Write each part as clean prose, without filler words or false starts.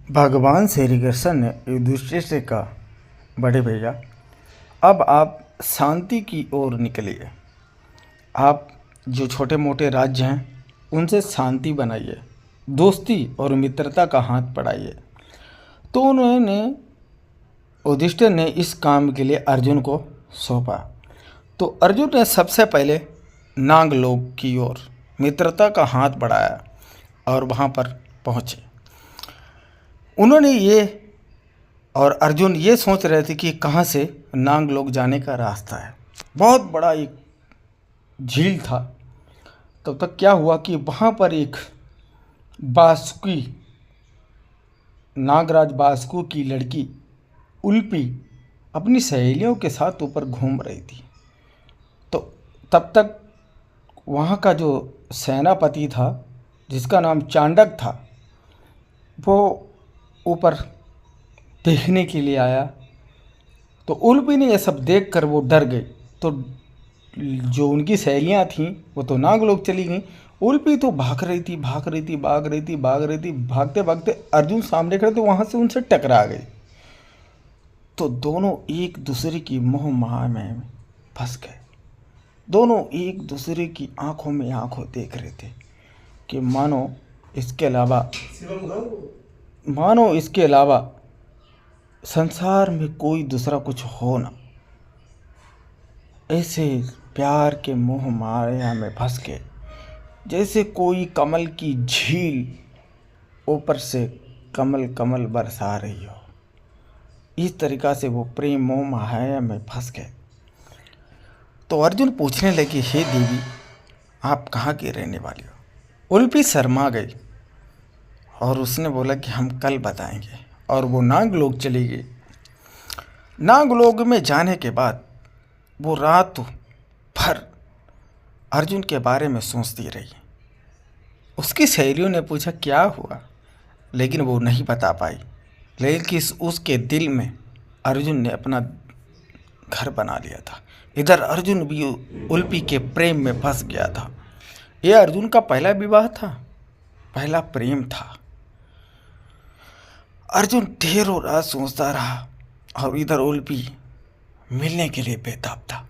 भगवान श्री कृष्ण ने युधिष्ठिर से कहा, बड़े भैया, अब आप शांति की ओर निकलिए। आप जो छोटे मोटे राज्य हैं उनसे शांति बनाइए, दोस्ती और मित्रता का हाथ बढ़ाइए। तो उन्होंने युधिष्ठिर ने इस काम के लिए अर्जुन को सौंपा। तो अर्जुन ने सबसे पहले नागलोक की ओर मित्रता का हाथ बढ़ाया और वहाँ पर पहुँचे। उन्होंने ये और अर्जुन ये सोच रहे थे कि कहाँ से नागलोक जाने का रास्ता है। बहुत बड़ा एक झील था। तब तक क्या हुआ कि वहाँ पर एक बासुकी, नागराज बासुकी की लड़की उल्पी अपनी सहेलियों के साथ ऊपर घूम रही थी। तो तब तक वहाँ का जो सेनापति था, जिसका नाम चांडक था, वो ऊपर देखने के लिए आया। तो उल्पी ने यह सब देखकर वो डर गई। तो जो उनकी सहेलियां थीं वो तो नागलोक चली गईं। उल्पी तो भाग रही थी, भागते भागते अर्जुन सामने खड़े तो वहाँ से उनसे टकरा गई। तो दोनों एक दूसरे की मोह माया में फंस गए। दोनों एक दूसरे की आंखों में आंखों देख रहे थे कि मानो इसके अलावा संसार में कोई दूसरा कुछ हो ना। ऐसे प्यार के मोह माया में फंस के जैसे कोई कमल की झील ऊपर से कमल कमल बरसा रही हो। इस तरीक़ा से वो प्रेम मोह माया में फंस गए। तो अर्जुन पूछने लगे, हे देवी, आप कहाँ की रहने वाली हो? उल्पी शर्मा गई और उसने बोला कि हम कल बताएंगे। और वो नागलोक चली गई। नागलोक में जाने के बाद वो रात भर अर्जुन के बारे में सोचती रही। उसकी सहेलियों ने पूछा क्या हुआ, लेकिन वो नहीं बता पाई। लेकिन उसके दिल में अर्जुन ने अपना घर बना लिया था। इधर अर्जुन भी उल्पी के प्रेम में फंस गया था। यह अर्जुन का पहला विवाह था, पहला प्रेम था। अर्जुन ढेरों रात सोचता रहा और इधर उल्पी मिलने के लिए बेताब था।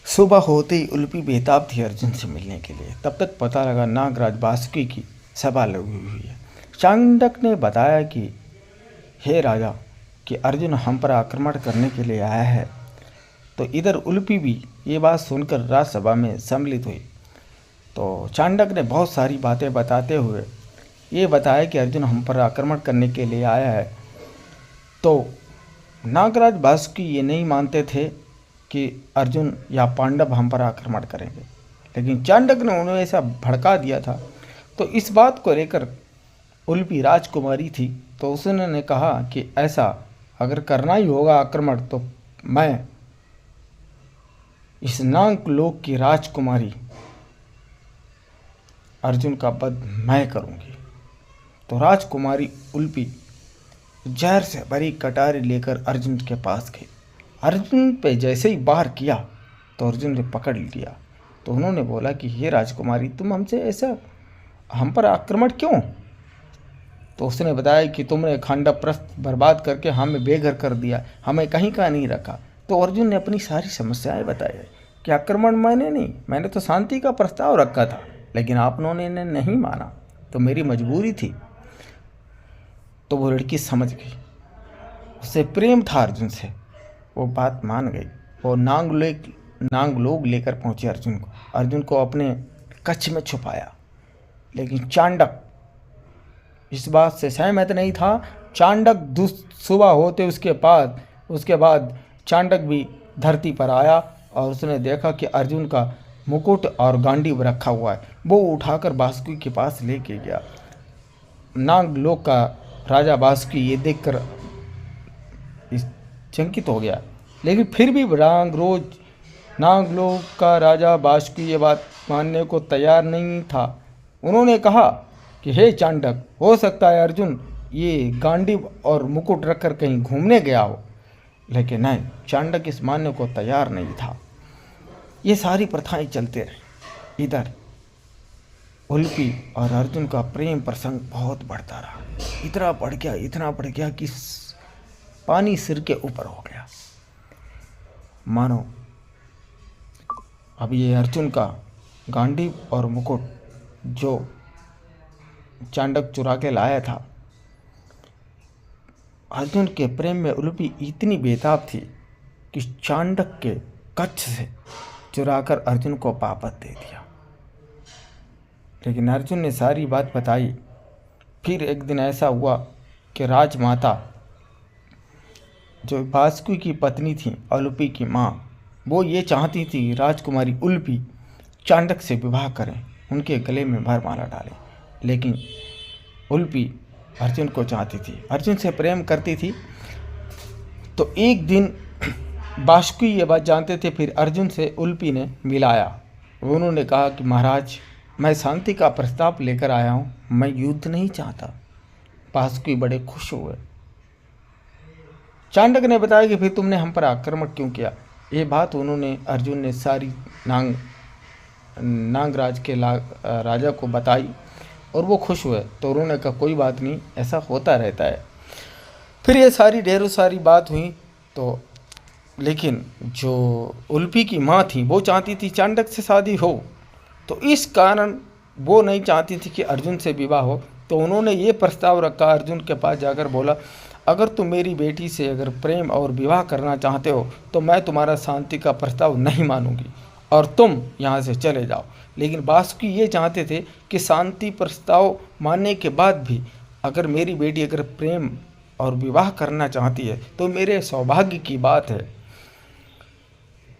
सुबह होते ही उल्पी बेताब थी अर्जुन से मिलने के लिए। तब तक पता लगा नागराज बासुकी की सभा लगी हुई है। चांडक ने बताया कि हे राजा, कि अर्जुन हम पर आक्रमण करने के लिए आया है। तो इधर उल्पी भी ये बात सुनकर राजसभा में सम्मिलित हुई। तो चांडक ने बहुत सारी बातें बताते हुए ये बताया कि अर्जुन हम पर आक्रमण करने के लिए आया है। तो नागराज बासुकी ये नहीं मानते थे कि अर्जुन या पांडव हम पर आक्रमण करेंगे, लेकिन चांडक ने उन्हें ऐसा भड़का दिया था। तो इस बात को लेकर उल्पी राजकुमारी थी, तो उसने कहा कि ऐसा अगर करना ही होगा आक्रमण, तो मैं इस नागलोक की राजकुमारी अर्जुन का वध मैं करूंगी। तो राजकुमारी उल्पी जहर से भरी कटारी लेकर अर्जुन के पास गई। अर्जुन पे जैसे ही वार किया तो अर्जुन ने पकड़ लिया। तो उन्होंने बोला कि हे राजकुमारी, तुम हमसे ऐसा हम पर आक्रमण क्यों? तो उसने बताया कि तुमने खंडप्रस्थ बर्बाद करके हमें बेघर कर दिया, हमें कहीं का नहीं रखा। तो अर्जुन ने अपनी सारी समस्याएं बताई कि आक्रमण मैंने तो शांति का प्रस्ताव रखा था, लेकिन आप लोगों ने नहीं माना, तो मेरी मजबूरी थी। तो वो लड़की समझ गई, उससे प्रेम था अर्जुन से, वो बात मान गई। वो नागलोक लेकर पहुंचे अर्जुन को अपने कच्छ में छुपाया। लेकिन चांडक इस बात से सहमत नहीं था। चांडक सुबह होते उसके बाद चांडक भी धरती पर आया और उसने देखा कि अर्जुन का मुकुट और गांडीव रखा हुआ है। वो उठाकर बासुकी के पास लेके गया। नागलोक का राजा बासुकी ये देखकर चकित हो गया, लेकिन फिर भी नागलोक का राजा बासुकी ये बात मानने को तैयार नहीं था। उन्होंने कहा कि हे चांडक, हो सकता है अर्जुन ये गांडीव और मुकुट रखकर कहीं घूमने गया हो। लेकिन नहीं, चांडक इस मानने को तैयार नहीं था। ये सारी प्रथाएं चलते रही। इधर उल्पी और अर्जुन का प्रेम प्रसंग बहुत बढ़ता रहा। इतना बढ़ गया कि पानी सिर के ऊपर हो गया। मानो अब ये अर्जुन का गांडीव और मुकुट जो चांडक चुरा के लाया था, अर्जुन के प्रेम में उल्पी इतनी बेताब थी कि चांडक के कच्छ से चुराकर अर्जुन को वापस दे दिया। लेकिन अर्जुन ने सारी बात बताई। फिर एक दिन ऐसा हुआ कि राजमाता जो बासुकी की पत्नी थी, उल्पी की माँ, वो ये चाहती थी राजकुमारी उल्पी चांडक से विवाह करें, उनके गले में वरमाला डालें। लेकिन उल्पी अर्जुन को चाहती थी, अर्जुन से प्रेम करती थी। तो एक दिन बासुकी ये बात जानते थे। फिर अर्जुन से उल्पी ने मिलाया। उन्होंने कहा कि महाराज, मैं शांति का प्रस्ताव लेकर आया हूँ, मैं युद्ध नहीं चाहता। बासुकी बड़े खुश हुए। चांडक ने बताया कि फिर तुमने हम पर आक्रमण क्यों किया। ये बात अर्जुन ने सारी नागराज के राजा को बताई और वो खुश हुए। तो उन्होंने कहा कोई बात नहीं, ऐसा होता रहता है। फिर ये ढेरों सारी बात हुई। तो लेकिन जो उल्पी की माँ थी वो चाहती थी चांडक से शादी हो, तो इस कारण वो नहीं चाहती थी कि अर्जुन से विवाह हो। तो उन्होंने ये प्रस्ताव रखा, अर्जुन के पास जाकर बोला, अगर तुम मेरी बेटी से अगर प्रेम और विवाह करना चाहते हो तो मैं तुम्हारा शांति का प्रस्ताव नहीं मानूंगी और तुम यहाँ से चले जाओ। लेकिन बासुकी ये चाहते थे कि शांति प्रस्ताव मानने के बाद भी अगर मेरी बेटी अगर प्रेम और विवाह करना चाहती है तो मेरे सौभाग्य की बात है।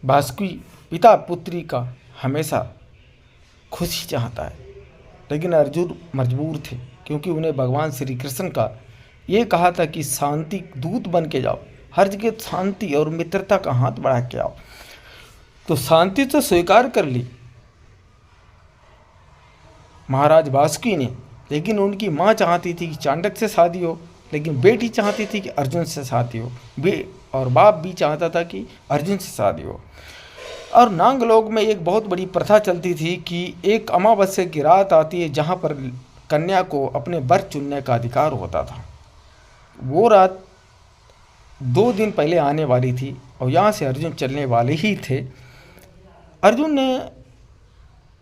बासुकी पिता पुत्री का हमेशा खुशी चाहता है, लेकिन अर्जुन मजबूर थे क्योंकि उन्हें भगवान श्री कृष्ण का ये कहा था कि शांति दूत बन के जाओ, हर जगह शांति और मित्रता का हाथ बढ़ा के आओ। तो शांति तो स्वीकार कर ली महाराज बासुकी ने, लेकिन उनकी माँ चाहती थी कि चांडक से शादी हो, लेकिन बेटी चाहती थी कि अर्जुन से शादी हो, और बाप भी चाहता था कि अर्जुन से शादी हो। और नागलोक में एक बहुत बड़ी प्रथा चलती थी कि एक अमावस्या की रात आती है जहाँ पर कन्या को अपने वर चुनने का अधिकार होता था। वो रात 2 दिन पहले आने वाली थी और यहाँ से अर्जुन चलने वाले ही थे। अर्जुन ने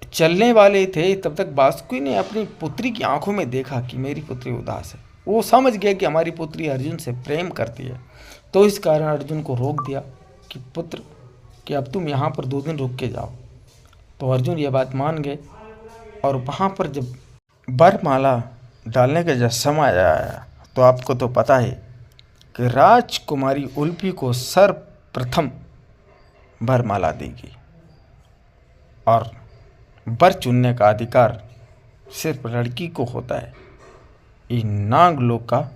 चलने वाले थे, तब तक बासुकी ने अपनी पुत्री की आंखों में देखा कि मेरी पुत्री उदास है। वो समझ गया कि हमारी पुत्री अर्जुन से प्रेम करती है। तो इस कारण अर्जुन को रोक दिया कि पुत्र कि अब तुम यहाँ पर 2 दिन रुक के जाओ। तो अर्जुन ये बात मान गए और वहाँ पर जब वरमाला डालने का जब समय आया तो आपको तो पता है कि राजकुमारी उल्पी को सर्वप्रथम वरमाला देगी और वर चुनने का अधिकार सिर्फ लड़की को होता है। ये नागलोक का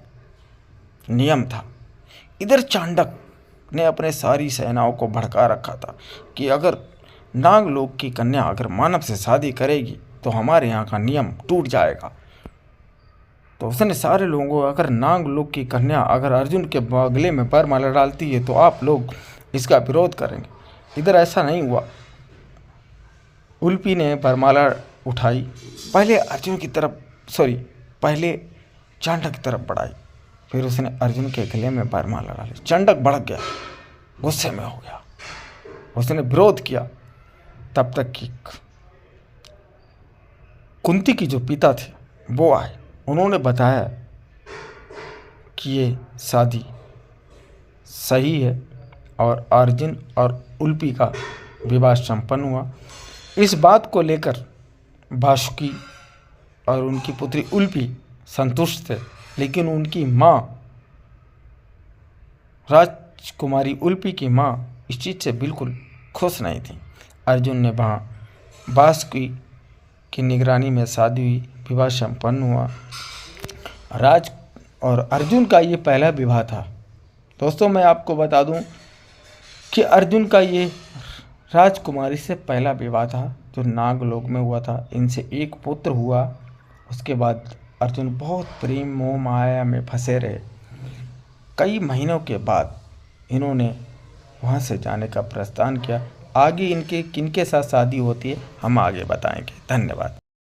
नियम था। इधर चांडक ने अपने सारी सेनाओं को भड़का रखा था कि अगर नागलोक की कन्या अगर मानव से शादी करेगी तो हमारे यहाँ का नियम टूट जाएगा। तो उसने सारे लोगों को, अगर नागलोक की कन्या अगर अर्जुन के गले में वरमाला डालती है तो आप लोग इसका विरोध करेंगे। इधर ऐसा नहीं हुआ। उल्पी ने वरमाला उठाई, पहले अर्जुन की तरफ पहले चांडक की तरफ बढ़ाई, फिर उसने अर्जुन के गले में वरमाला डाली। चांडक भड़क गया, गुस्से में हो गया, उसने विरोध किया। तब तक कि कुंती की जो पिता थे वो आए, उन्होंने बताया कि ये शादी सही है और अर्जुन और उल्पी का विवाह संपन्न हुआ। इस बात को लेकर बासुकी और उनकी पुत्री उल्पी संतुष्ट थे, लेकिन उनकी माँ राजकुमारी उल्पी की माँ इस चीज़ से बिल्कुल खुश नहीं थी। अर्जुन ने वहाँ बासुकी की निगरानी में शादी हुई, विवाह संपन्न हुआ। और अर्जुन का ये पहला विवाह था। दोस्तों मैं आपको बता दूं कि अर्जुन का ये राजकुमारी से पहला विवाह था जो नागलोक में हुआ था। इनसे एक पुत्र हुआ। उसके बाद अर्जुन बहुत प्रेम मोह माया में फंसे रहे। कई महीनों के बाद इन्होंने वहाँ से जाने का प्रस्थान किया। आगे इनके किनके साथ शादी होती है हम आगे बताएंगे। धन्यवाद।